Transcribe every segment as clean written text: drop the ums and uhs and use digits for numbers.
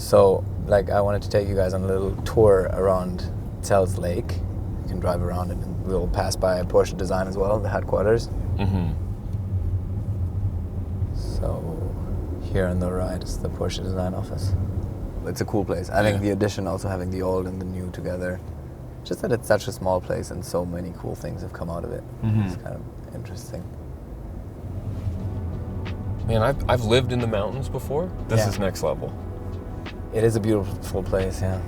So, like, I wanted to take you guys on a little tour around Zell's Lake. You can drive around it, and we'll pass by Porsche Design as well, the headquarters. Mm-hmm. So, here on the right is the Porsche Design office. It's a cool place. I think the addition, also having the old and the new together, just that it's such a small place and so many cool things have come out of it. Mm-hmm. It's kind of interesting. Man, I've lived in the mountains before. This is next level. It is a beautiful place, yeah.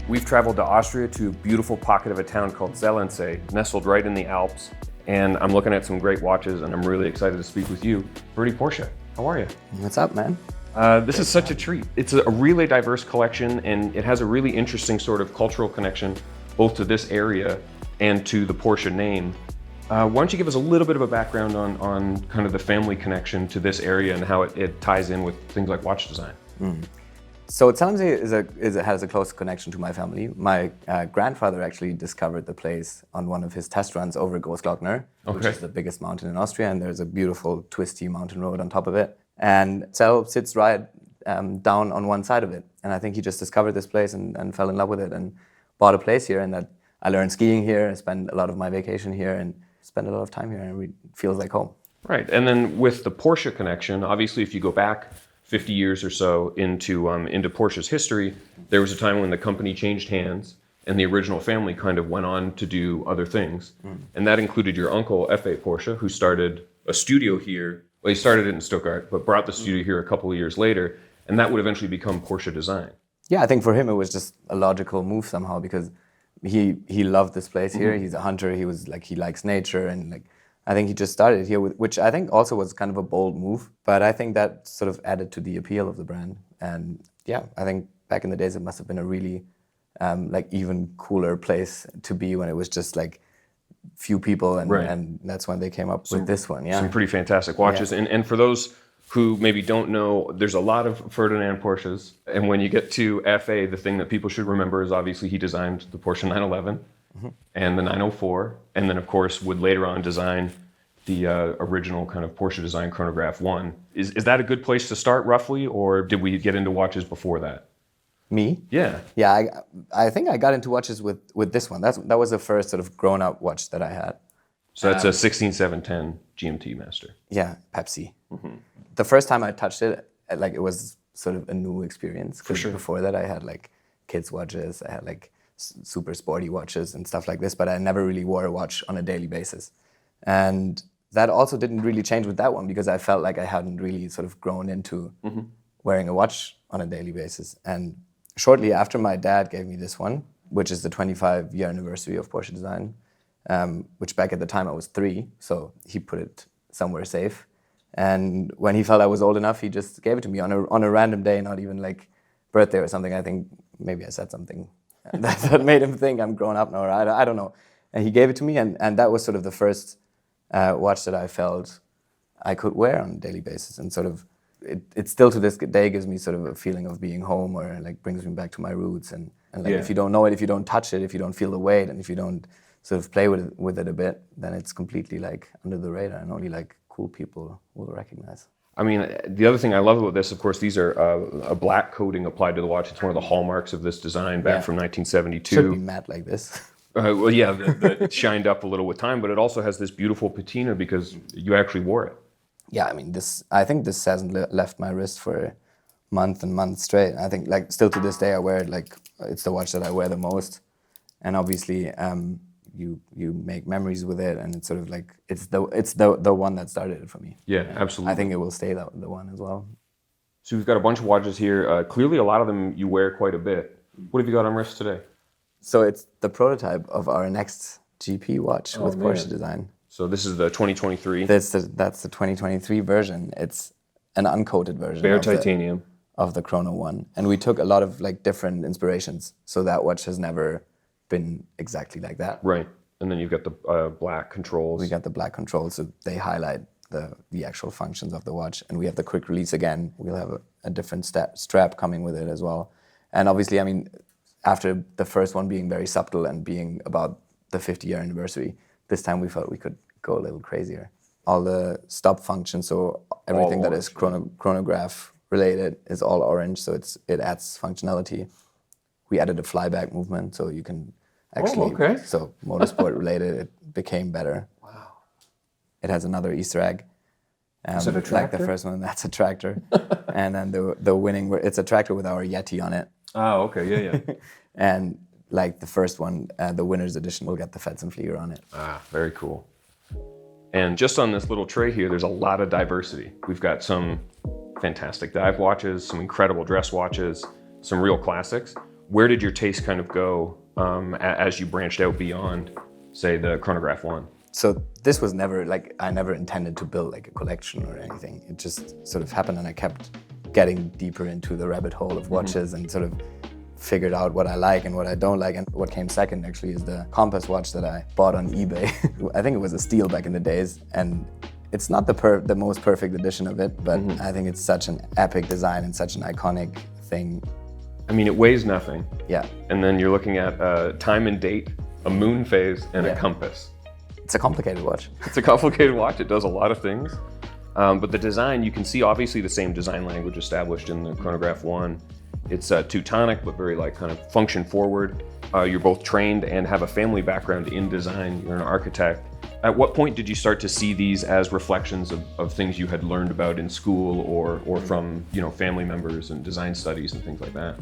We've traveled to Austria to a beautiful pocket of a town called Zell Am See, nestled right in the Alps. And I'm looking at some great watches, and I'm really excited to speak with you, Ferdi Porsche. How are you? What's up, man? This is such a treat. It's a really diverse collection, and it has a really interesting sort of cultural connection, both to this area and to the Porsche name. Why don't you give us a little bit of a background on kind of the family connection to this area and how it ties in with things like watch design? So Zell Am See has a close connection to my family. My grandfather actually discovered the place on one of his test runs over Großglockner, which is the biggest mountain in Austria, and there's a beautiful twisty mountain road on top of it. And Zell sits right down on one side of it. And I think he just discovered this place and fell in love with it and bought a place here. And that I learned skiing here, I spent a lot of my vacation here and spent a lot of time here, and it feels like home. Right, and then with the Porsche connection, obviously if you go back 50 years or so into Porsche's history, there was a time when the company changed hands and the original family kind of went on to do other things. And that included your uncle, F.A. Porsche, who started a studio here. Well, he started it in Stuttgart, but brought the studio here a couple of years later, and that would eventually become Porsche Design. Yeah, I think for him it was just a logical move somehow, because he loved this place here. He's a hunter, he likes nature, and I think he just started here, which I think also was kind of a bold move, but I think that sort of added to the appeal of the brand. And yeah, I think back in the days it must have been a really even cooler place to be when it was just few people, and that's when they came up with this one. Yeah, some pretty fantastic watches. Yeah. And for those who maybe don't know, there's a lot of Ferdinand Porsches, and when you get to F.A., the thing that people should remember is obviously he designed the Porsche 911. And the 904, and then of course would later on design the original kind of Porsche design chronograph 1. Is that a good place to start roughly, or did we get into watches before that? Me? Yeah. Yeah, I think I got into watches with this one. That was the first sort of grown-up watch that I had. So that's a 16710 GMT Master. Yeah, Pepsi. The first time I touched it, it was sort of a new experience. For sure. Before that I had kids watches, I had super sporty watches and stuff like this, but I never really wore a watch on a daily basis. And that also didn't really change with that one, because I felt like I hadn't really sort of grown into wearing a watch on a daily basis. And shortly after, my dad gave me this one, which is the 25-year anniversary of Porsche Design, which back at the time I was 3, so he put it somewhere safe. And when he felt I was old enough, he just gave it to me on a random day, not even birthday or something. I think maybe I said something that made him think I'm grown up now, or I don't know. And he gave it to me, and that was sort of the first watch that I felt I could wear on a daily basis. And sort of, it still to this day gives me sort of a feeling of being home, or brings me back to my roots. And if you don't know it, if you don't touch it, if you don't feel the weight, and if you don't sort of play with it a bit, then it's completely under the radar, and only cool people will recognize. I mean, the other thing I love about this, of course, these are a black coating applied to the watch. It's one of the hallmarks of this design back from 1972. Should be matte like this. Well, yeah, it shined up a little with time, but it also has this beautiful patina because you actually wore it. Yeah, I mean, I think this hasn't left my wrist for a month and months straight. I think still to this day I wear it it's the watch that I wear the most. And obviously, you make memories with it, and it's sort of it's the one that started it for me. Yeah, absolutely. I think it will stay the one as well. So we've got a bunch of watches here. Clearly, a lot of them you wear quite a bit. What have you got on wrist today? So it's the prototype of our next GP watch with Porsche Design. So this is the 2023. That's the 2023 version. It's an uncoated version. Bare titanium. Of the Chrono 1. And we took a lot of different inspirations. So that watch has never been exactly like that. Right. And then you've got the black controls. We got the black controls, so they highlight the actual functions of the watch. And we have the quick release again. We'll have a different strap coming with it as well. And obviously, I mean, after the first one being very subtle and being about the 50-year anniversary, this time we felt we could go a little crazier. All the stop functions, so everything that is chronograph related is all orange, so it adds functionality. We added a flyback movement, so you can actually, so motorsport related, it became better. Wow. It has another Easter egg. Is it a tractor? Like the first one, that's a tractor. And then the winning, it's a tractor with our Yeti on it. Oh, okay, yeah. And like the first one, the winner's edition will get the Fetzenflieger on it. Ah, very cool. And just on this little tray here, there's a lot of diversity. We've got some fantastic dive watches, some incredible dress watches, some real classics. Where did your taste kind of go as you branched out beyond, say, the Chronograph 1? So this was never, like, I never intended to build like a collection or anything. It just sort of happened, and I kept getting deeper into the rabbit hole of watches and sort of figured out what I like and what I don't like. And what came second actually is the Compass watch that I bought on eBay. I think it was a steal back in the days, and it's not the most perfect edition of it, but I think it's such an epic design and such an iconic thing. I mean, it weighs nothing. Yeah. And then you're looking at time and date, a moon phase, and a compass. It's a complicated watch. It's a complicated watch. It does a lot of things. But the design, you can see obviously the same design language established in the Chronograph 1. It's Teutonic, but very like kind of function forward. You're both trained and have a family background in design. You're an architect. At what point did you start to see these as reflections of things you had learned about in school or from, you know, family members and design studies and things like that?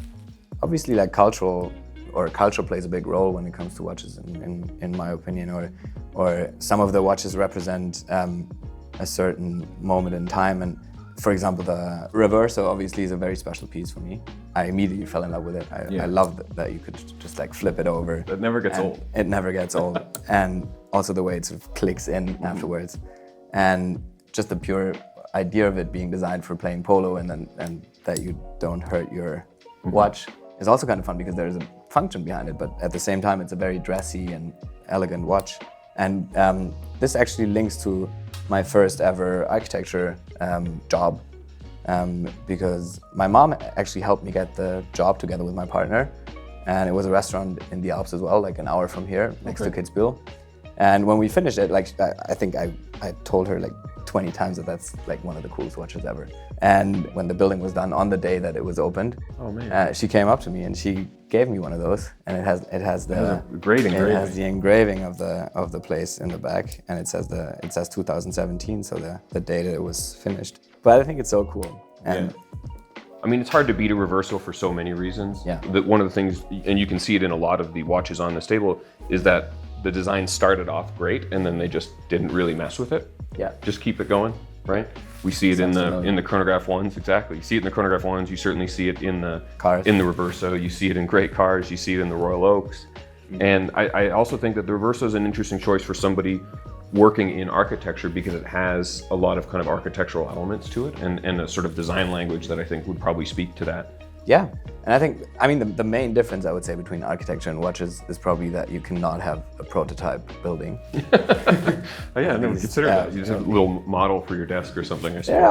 Obviously, like culture plays a big role when it comes to watches, in my opinion, or some of the watches represent a certain moment in time. And for example, the Reverso obviously is a very special piece for me. I immediately fell in love with it. I love that you could just like flip it over. It never gets old. It never gets old. And also the way it sort of clicks in afterwards. And just the pure idea of it being designed for playing polo and that you don't hurt your watch is also kind of fun because there's a function behind it, but at the same time it's a very dressy and elegant watch. And this actually links to my first ever architecture job because my mom actually helped me get the job together with my partner, and it was a restaurant in the Alps as well, like an hour from here, next to Kitzbühel. And when we finished it, like I think I told her like 20 times that that's like one of the coolest watches ever. And when the building was done on the day that it was opened, she came up to me and she gave me one of those, and it has the engraving of the place in the back, and it says 2017, so the date it was finished. But I think it's so cool. And I mean, it's hard to beat a Reverso for so many reasons. Yeah. One of the things, and you can see it in a lot of the watches on this table, is that the design started off great and then they just didn't really mess with it. Yeah. Just keep it going, right? We see it in the Chronograph 1s, exactly. You see it in the Chronograph 1s, you certainly see it in the cars. In the Reverso, you see it in great cars, you see it in the Royal Oaks. And I also think that the Reverso is an interesting choice for somebody working in architecture because it has a lot of kind of architectural elements to it and a sort of design language that I think would probably speak to that. Yeah, and I think, I mean, the main difference I would say between architecture and watches is probably that you cannot have a prototype building. Oh yeah, I never considered that. You just have a little model for your desk or something, I suppose. There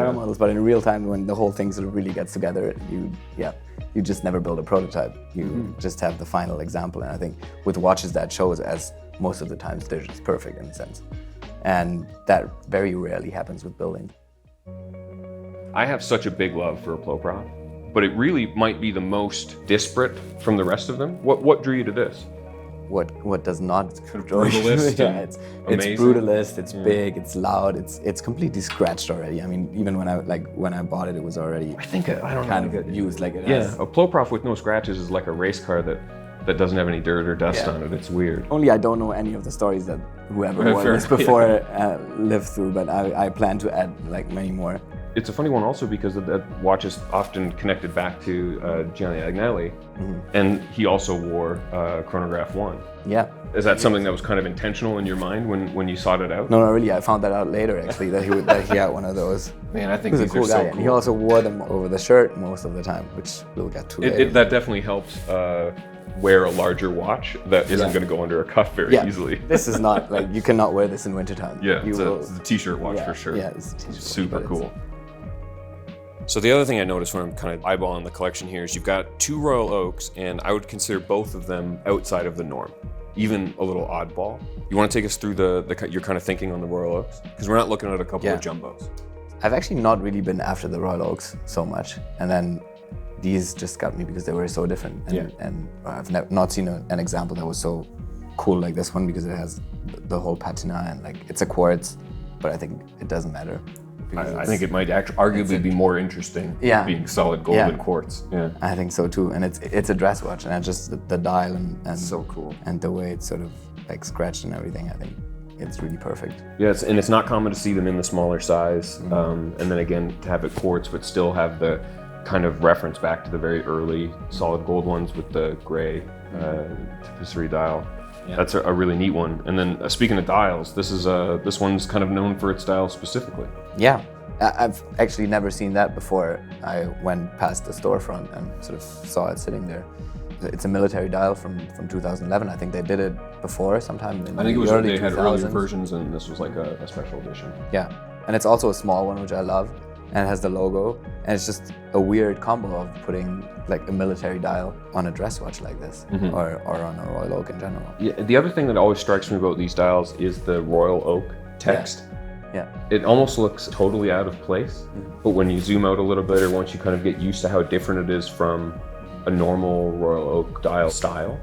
are models, but in real time, when the whole thing sort of really gets together, you just never build a prototype. You just have the final example, and I think with watches that shows, as most of the times they're just perfect in a sense. And that very rarely happens with building. I have such a big love for a Ploprof, but it really might be the most disparate from the rest of them. What drew you to this? What does not draw you? It's brutalist, it's big, it's loud, it's completely scratched already. I mean, even when I bought it, it was already I don't kind of used like it. Yeah, a Ploprof with no scratches is like a race car that doesn't have any dirt or dust on it. It's weird. Only I don't know any of the stories that whoever won this before lived through, but I plan to add like many more. It's a funny one also because that watch is often connected back to Gianni Agnelli, and he also wore Chronograph 1. Yeah. Is that something that was kind of intentional in your mind when you sought it out? No, not really. I found that out later, actually, that he had one of those. Man, I think He was a these cool are so guy. cool. And he also wore them over the shirt most of the time, which we'll get to later. That definitely helps wear a larger watch that isn't going to go under a cuff very easily. This is not, like, you cannot wear this in wintertime. Yeah, You it's a t-shirt watch for sure. Yeah, it's a t-shirt Super watch, but cool. So the other thing I noticed when I'm kind of eyeballing the collection here is you've got 2 Royal Oaks, and I would consider both of them outside of the norm, even a little oddball. You want to take us through your kind of thinking on the Royal Oaks? Because we're not looking at a couple of jumbos. I've actually not really been after the Royal Oaks so much, and then these just got me because they were so different. And I've not seen an example that was so cool like this one, because it has the whole patina and, like, it's a quartz, but I think it doesn't matter. I think it might arguably be more interesting being solid gold and quartz. Yeah, I think so too, and it's a dress watch, and just the dial and so cool. and the way it's sort of like scratched and everything. I think it's really perfect. Yes, and it's not common to see them in the smaller size, and then again to have it quartz, but still have the kind of reference back to the very early solid gold ones with the gray tapisserie dial. Yeah. That's a really neat one. And then speaking of dials, this one's kind of known for its dial specifically. Yeah, I've actually never seen that before. I went past the storefront and sort of saw it sitting there. It's a military dial from 2011. I think they did it before sometime in I think it was the early they 2000s. had earlier versions, and this was like a special edition. Yeah, and it's also a small one, which I love, and it has the logo, and it's just a weird combo of putting like a military dial on a dress watch like this, or on a Royal Oak in general. Yeah, the other thing that always strikes me about these dials is the Royal Oak text. Yeah. It almost looks totally out of place, but when you zoom out a little bit, or once you kind of get used to how different it is from a normal Royal Oak dial style,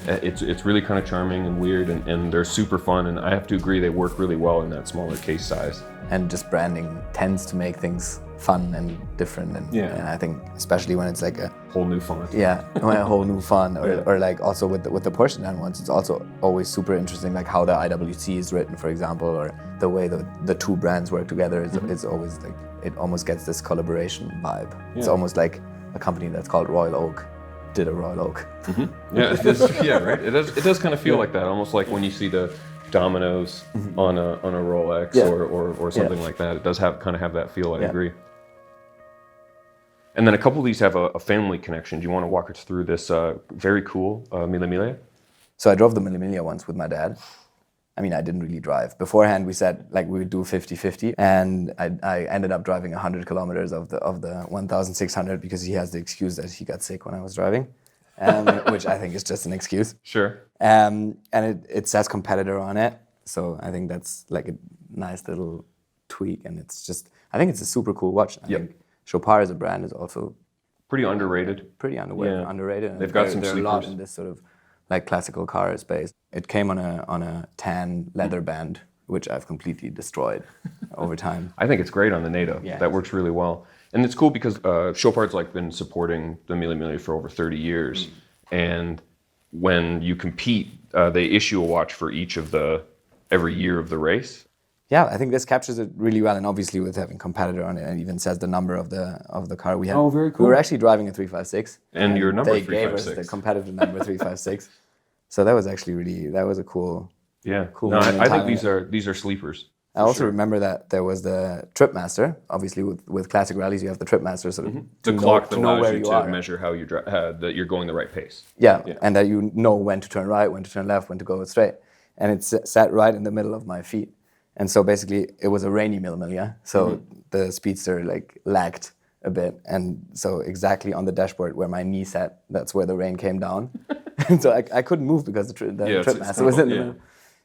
it's really kind of charming and weird, and they're super fun, and I have to agree they work really well in that smaller case size. And just branding tends to make things fun and different, and I think especially when it's like a whole new font. Yeah, a whole new font, or like also with the Porsche design ones, it's also always super interesting, like how the IWC is written, for example, or the way the two brands work together is always like, it almost gets this collaboration vibe. Yeah. It's almost like a company that's called Royal Oak did a Royal Oak. Yeah, right. It does kind of feel like that, almost like when you see the dominoes on a Rolex or something like that. It does kind of have that feel. I agree. And then a couple of these have a family connection. Do you want to walk us through this very cool Mille Miglia? So I drove the Mille Miglia once with my dad. I mean, I didn't really drive. Beforehand, we said like we would do 50-50, and I ended up driving 100 kilometers of the 1,600 because he has the excuse that he got sick when I was driving, which I think is just an excuse. Sure. And it says competitor on it, so I think that's like a nice little tweak, and I think it's a super cool watch. I think Chopard as a brand is also pretty underrated. Underrated. And They've got some sleepers. sleepers. A lot in this sort of like classical car space. It came on a tan leather band, which I've completely destroyed over time. I think it's great on the NATO. Yeah. That works really well. And it's cool because Chopard's like been supporting the Mille Miglia for over 30 years. And when you compete, they issue a watch for every year of the race. Yeah, I think this captures it really well, and obviously with having competitor on it, and even says the number of the car we had. Oh, very cool. We were actually driving a 356, and your number 356. They gave us the competitive number 356. So that was actually a cool. Yeah, cool. No, I think these are sleepers. I also remember that there was the Tripmaster. Obviously, with classic rallies, you have the Tripmaster, sort of the clock that allows you to measure how that you're going the right pace. Yeah, and that you know when to turn right, when to turn left, when to go straight, and it sat right in the middle of my feet. And so basically, it was a rainy Mille Miglia, so the Speedster like lagged a bit, and so exactly on the dashboard where my knee sat, that's where the rain came down, and so I couldn't move because the Tripmaster was in the middle.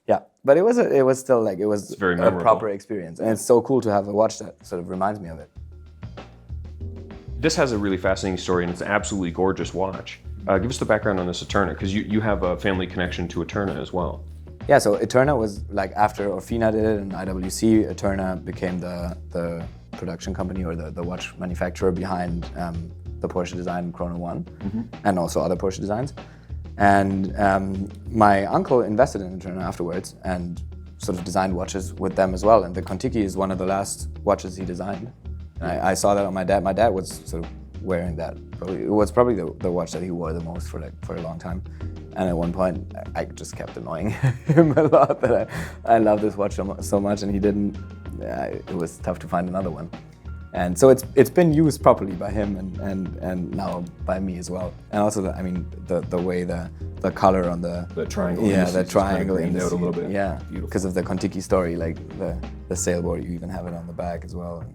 Yeah, but it was still like it was a proper experience, and it's so cool to have a watch that sort of reminds me of it. This has a really fascinating story, and it's an absolutely gorgeous watch. Give us the background on this Eterna, because you have a family connection to Eterna as well. Yeah, so Eterna was like after Orfina did it and IWC, Eterna became the production company or the watch manufacturer behind the Porsche design Chrono 1 and also other Porsche designs. And my uncle invested in Eterna afterwards and sort of designed watches with them as well. And the Kontiki is one of the last watches he designed. And I saw that on my dad. My dad was sort of wearing that. It was probably the watch that he wore the most for a long time. And at one point, I just kept annoying him a lot that I love this watch so much, and he didn't. It was tough to find another one. And so it's been used properly by him and now by me as well. And also, the way the color on the triangle. Yeah, the triangle kind of out a little bit. Yeah, because of the Kontiki story, like the sailboard, you even have it on the back as well.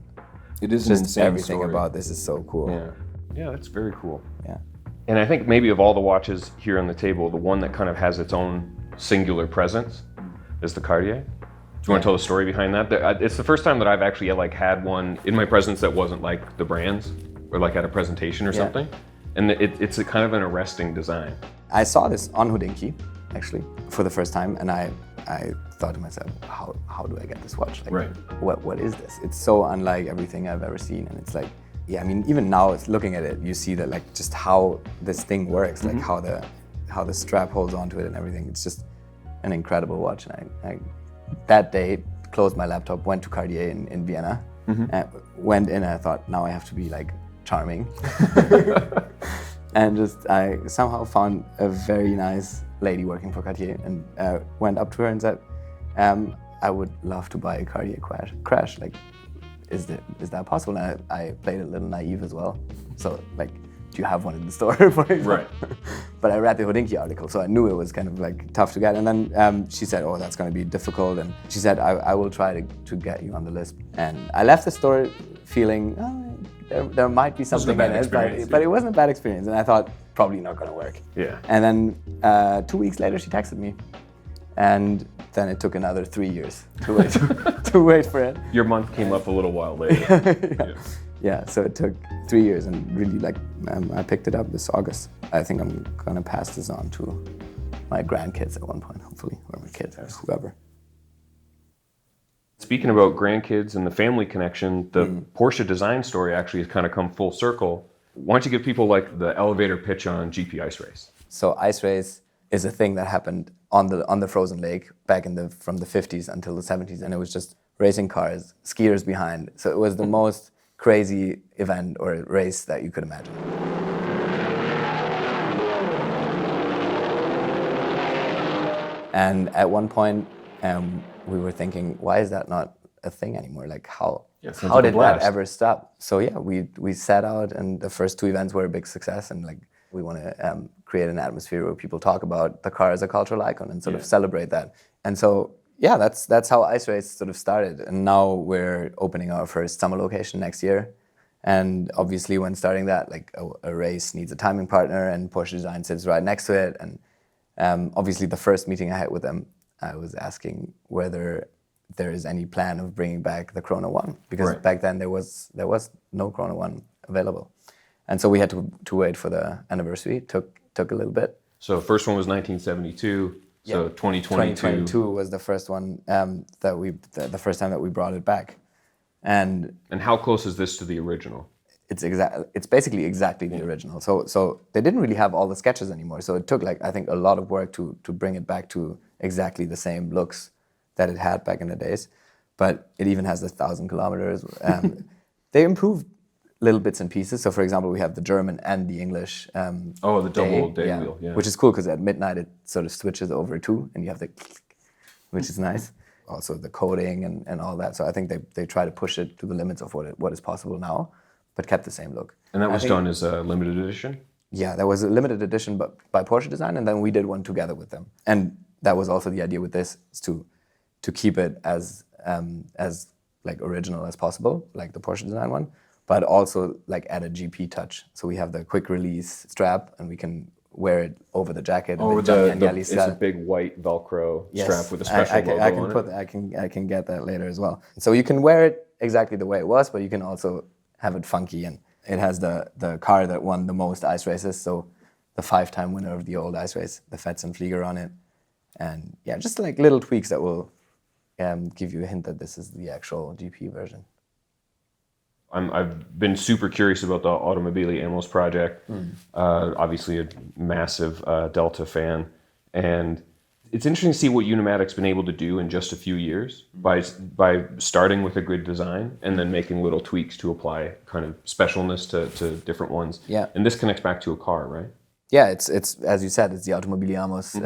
It is Just an insane everything story. about this is so cool. Yeah, that's very cool. Yeah. And I think maybe of all the watches here on the table, the one that kind of has its own singular presence is the Cartier. Do you want to tell the story behind that? It's the first time that I've actually had one in my presence that wasn't like the brands or like at a presentation or something. And it's a kind of an arresting design. I saw this on Hodinkee, actually, for the first time, and I thought to myself, how do I get this watch? Like, Right. What is this? It's so unlike everything I've ever seen, and it's like, yeah, I mean, even now, it's looking at it, you see that like just how this thing works, like how the strap holds onto it and everything. It's just an incredible watch, and I that day closed my laptop, went to Cartier in Vienna, and went in, and I thought, now I have to be like charming. And just I somehow found a very nice lady working for Cartier, and went up to her and said, I would love to buy a Cartier crash. Like, is that possible? And I played a little naive as well. So like, do you have one in the store, for example? Right. But I read the Hodinkee article, so I knew it was kind of like tough to get. And then she said, oh, that's going to be difficult. And she said, I will try to get you on the list. And I left the store feeling, there might be something in it, but it wasn't a bad experience. And I thought, probably not going to work. Yeah. And then 2 weeks later, she texted me. And then it took another 3 years to wait, to wait for it. Your month came up a little while later. Yeah, so it took 3 years, and really, like, I picked it up this August. I think I'm gonna pass this on to my grandkids at one point, hopefully, or my kids, or whoever. Speaking about grandkids and the family connection, the Porsche design story actually has kind of come full circle. Why don't you give people like the elevator pitch on GP Ice Race? So Ice Race is a thing that happened on the frozen lake back from the 50s until the 70s, and it was just racing cars, skiers behind. So it was the most crazy event or race that you could imagine. And at one point, we were thinking, why is that not a thing anymore? Like, how did that ever stop? So yeah, we set out, and the first two events were a big success, and like, we want to create an atmosphere where people talk about the car as a cultural icon and sort of celebrate that. And so, yeah, that's how Ice Race sort of started. And now we're opening our first summer location next year. And obviously, when starting that, like a race needs a timing partner, and Porsche Design sits right next to it. And obviously, the first meeting I had with them, I was asking whether there is any plan of bringing back the Chrono 1, because back then there was no Chrono 1 available. And so we had to wait for the anniversary. It took a little bit. So first one was 1972. So 2022. 2022 was the first one the first time that we brought it back. And how close is this to the original? It's basically exactly the original. So they didn't really have all the sketches anymore. So it took, like, I think, a lot of work to bring it back to exactly the same looks that it had back in the days. But it even has 1,000 kilometers. They improved little bits and pieces. So, for example, we have the German and the English. The double day wheel, yeah. Which is cool, because at midnight it sort of switches over too, and you have the click, which is nice. Also the coding and all that. So I think they try to push it to the limits of what is possible now, but kept the same look. And that was done as a limited edition? Yeah, that was a limited edition, but by Porsche Design, and then we did one together with them. And that was also the idea with this, is to keep it as like original as possible, like the Porsche Design one, but also like add a GP touch. So we have the quick release strap, and we can wear it over the jacket. It's a big white Velcro strap with a special logo on it. I can get that later as well. So you can wear it exactly the way it was, but you can also have it funky. And it has the car that won the most ice races, so the 5-time winner of the old ice race, the Fetzenflieger on it. And yeah, just like little tweaks that will give you a hint that this is the actual GP version. I've been super curious about the Automobili Amos project. Obviously a massive Delta fan. And It's interesting to see what Unimatic's been able to do in just a few years by starting with a good design and then making little tweaks to apply kind of specialness to different ones. Yeah. And this connects back to a car, right? Yeah, it's as you said, it's the Automobili Amos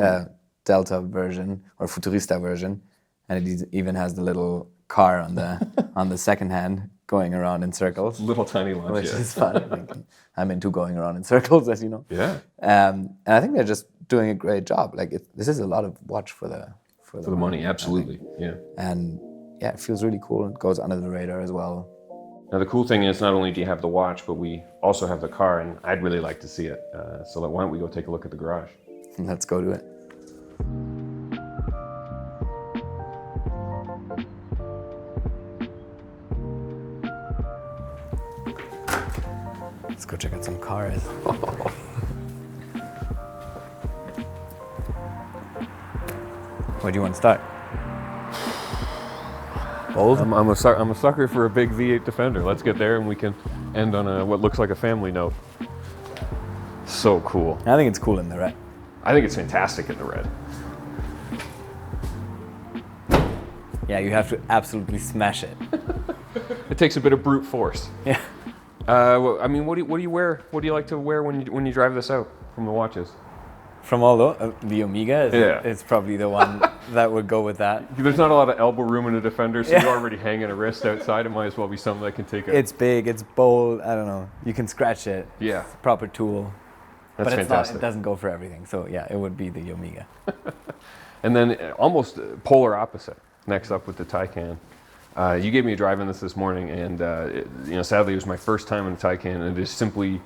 Delta version or Futurista version, and it even has the little car on the on the second hand going around in circles. Little tiny launch, Which is fun. Like, I'm into going around in circles, as you know. Yeah. And I think they're just doing a great job. Like this is a lot of watch for the money, absolutely. Yeah. And yeah, it feels really cool. It goes under the radar as well. Now the cool thing is not only do you have the watch, but we also have the car, and I'd really like to see it. So why don't we go take a look at the garage? Let's go do it. Let's go check out some cars. Where do you want to start? Bold? I'm a sucker for a big V8 Defender. Let's get there and we can end on what looks like a family note. So cool. I think it's cool in the red. I think it's fantastic in the red. Yeah, you have to absolutely smash it. It takes a bit of brute force. Yeah. I mean, what do you wear? What do you like to wear when you drive this out from the watches? From all the Omega Yeah. is probably the one that would go with that. There's not a lot of elbow room in a Defender, so you're already hanging a wrist outside. It might as well be something that can take it. It's big, it's bold, I don't know. You can scratch it. Yeah. It's a proper tool. That's but it's fantastic. not, it doesn't go for everything. So yeah, it would be the Omega. And then almost polar opposite, next up with the Taycan. You gave me a drive in this morning, and sadly it was my first time in a Taycan, and it is simply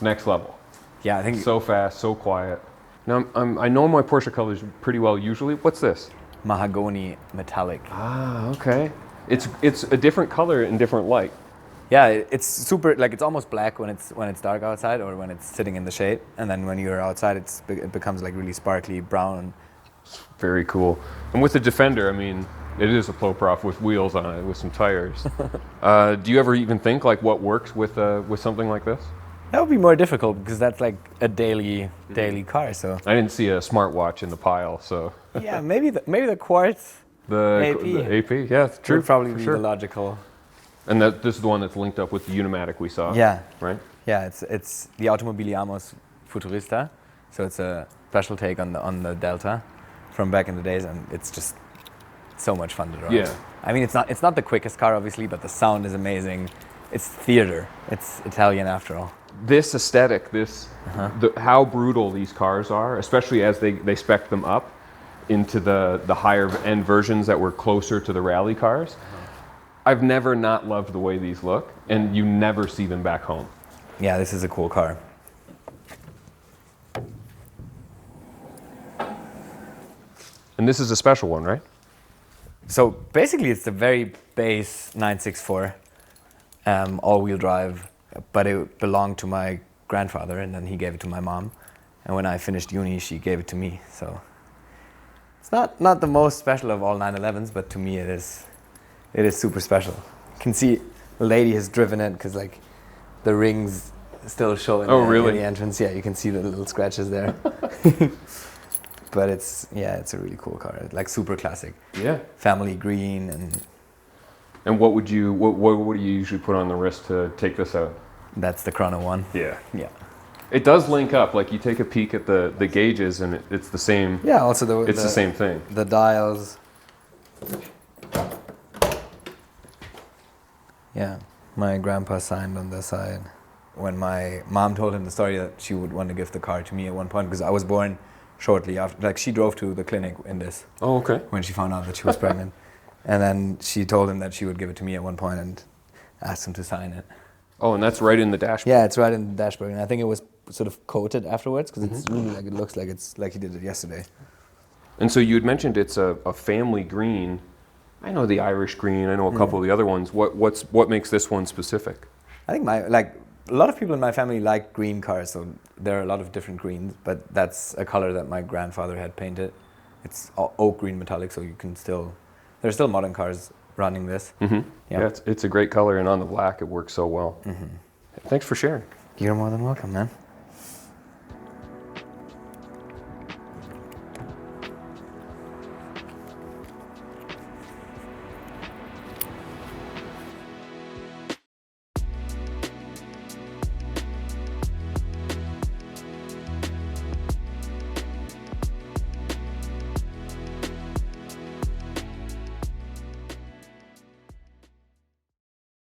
next level. Yeah, I think So fast, so quiet. Now I know my Porsche colors pretty well usually. What's this? mahogany metallic. Ah, okay. It's a different color in different light. Yeah, it's super, like it's almost black when it's dark outside or when it's sitting in the shade, and then when you're outside it becomes like really sparkly brown. Very cool. And with the Defender, I mean, it is a Ploprof with wheels on it, with some tires. Do you ever even think like what works with something like this? That would be more difficult because that's like a daily car. So I didn't see a smartwatch in the pile, so yeah, maybe the quartz the AP, yeah, it's true. would probably for be sure. the logical. And this is the one that's linked up with the Unimatic we saw. Yeah, Right. yeah. It's the Automobili Amos Futurista, so it's a special take on the Delta from back in the days, and it's just so much fun to drive. Yeah. I mean, it's not the quickest car, obviously, but the sound is amazing. It's theater. It's Italian after all. This aesthetic, how brutal these cars are, especially as they spec them up into the higher end versions that were closer to the rally cars. I've never not loved the way these look, and you never see them back home. Yeah, this is a cool car. And this is a special one, right? So basically, it's the very base 964 all-wheel drive, but it belonged to my grandfather, and then he gave it to my mom. And when I finished uni, she gave it to me. So it's not the most special of all 911s, but to me it is super special. You can see the lady has driven it because like the rings still show in the entrance. Yeah, you can see the little scratches there. But it's a really cool car, like super classic. Yeah. Family green And what would you usually put on the wrist to take this out? that's the Chrono one. Yeah. Yeah. It does link up. Like you take a peek at the gauges, and it's the same. Yeah. Also It's the same thing. The dials. Yeah. My grandpa signed on the side. When my mom told him the story that she would want to give the car to me at one point because I was born shortly after. Like she drove to the clinic in this. Oh, okay. When she found out that she was pregnant. And then she told him that she would give it to me at one point and asked him to sign it. Oh, and that's right in the dashboard. Yeah, it's right in the dashboard. And I think it was sort of coated afterwards because it's really like, it looks like it's like he did it yesterday. And so you had mentioned it's a family green. I know the Irish green. I know a couple of the other ones. What makes this one specific? I think a lot of people in my family like green cars, so there are a lot of different greens, but that's a color that my grandfather had painted. It's oak green metallic, so you can there's still modern cars running this. Mm-hmm. Yeah. Yeah, it's a great color, and on the black it works so well. Mm-hmm. Thanks for sharing. You're more than welcome, man.